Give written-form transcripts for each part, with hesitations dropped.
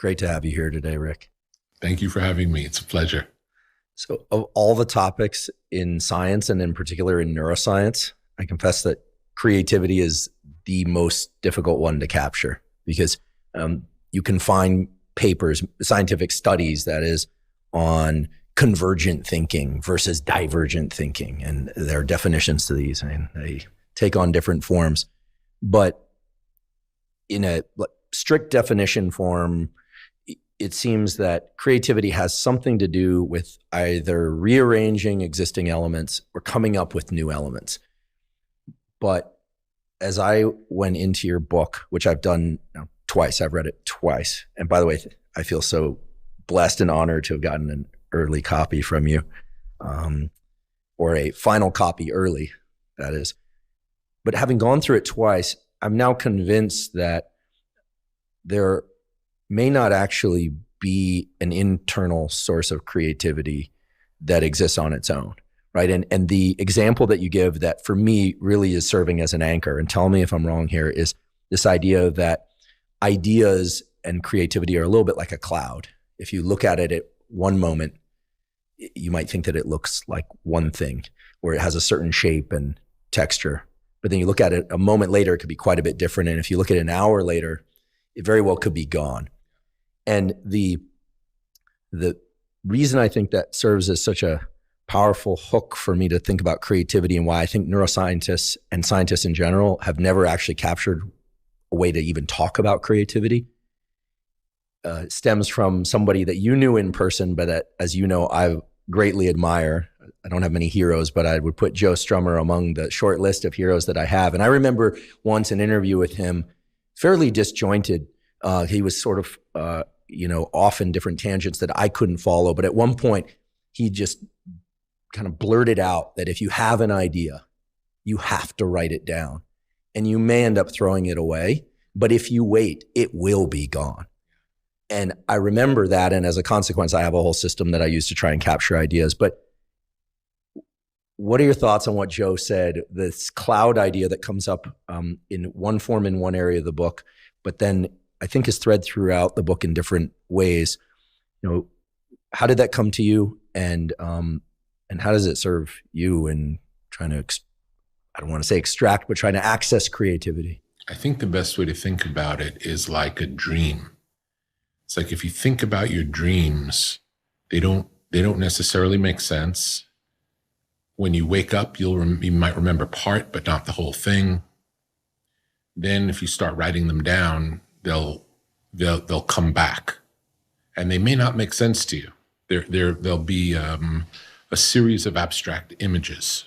Great to have you here today, Rick. Thank you for having me. It's a pleasure. So of all the topics in science, and in particular in neuroscience, I confess that creativity is the most difficult one to capture, because you can find papers, scientific studies, that is, on convergent thinking versus divergent thinking. And there are definitions to these, and they take on different forms. But in a strict definition form, it seems that creativity has something to do with either rearranging existing elements or coming up with new elements. But as I went into your book, which I've done twice, I've read it twice. And by the way, I feel so blessed and honored to have gotten an early copy from you, or a final copy early, that is. But having gone through it twice, I'm now convinced that there may not actually be an internal source of creativity that exists on its own, right? And the example that you give that for me really is serving as an anchor, and tell me if I'm wrong here, is this idea that ideas and creativity are a little bit like a cloud. If you look at it at one moment, you might think that it looks like one thing, where it has a certain shape and texture. But then you look at it a moment later, it could be quite a bit different. And if you look at it an hour later, it very well could be gone. And the reason I think that serves as such a powerful hook for me to think about creativity, and why I think neuroscientists and scientists in general have never actually captured a way to even talk about creativity, stems from somebody that you knew in person, but that, as you know, I greatly admire. I don't have many heroes, but I would put Joe Strummer among the short list of heroes that I have. And I remember once an interview with him, fairly disjointed. He was sort of, off in different tangents that I couldn't follow. But at one point, he just kind of blurted out that if you have an idea, you have to write it down. And you may end up throwing it away, but if you wait, it will be gone. And I remember that, and as a consequence, I have a whole system that I use to try and capture ideas. But what are your thoughts on what Joe said, this cloud idea that comes up in one form in one area of the book, but then I think is thread throughout the book in different ways? How did that come to you, and how does it serve you in trying to, I don't want to say extract, but trying to access creativity? I think the best way to think about it is like a dream. It's like, if you think about your dreams, they don't necessarily make sense. When you wake up, you might remember part, but not the whole thing. Then if you start writing them down, they'll come back, and they may not make sense to you. There'll be a series of abstract images,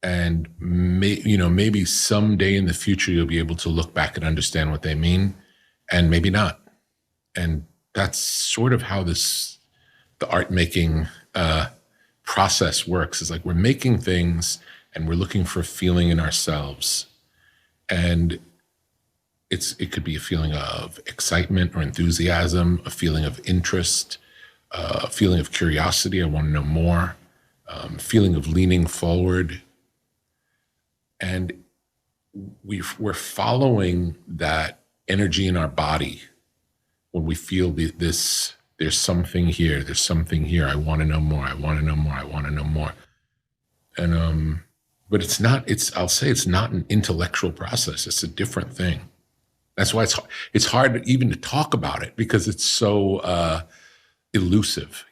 and maybe someday in the future you'll be able to look back and understand what they mean, and maybe not. And that's sort of how the art making process works. Is like, we're making things and we're looking for a feeling in ourselves, and it could be a feeling of excitement or enthusiasm, a feeling of interest, a feeling of curiosity, I want to know more, feeling of leaning forward. And we're following that energy in our body when we feel there's something here, I want to know more, I want to know more, I want to know more. And, but I'll say it's not an intellectual process. It's a different thing. That's why it's hard even to talk about it, because it's so elusive,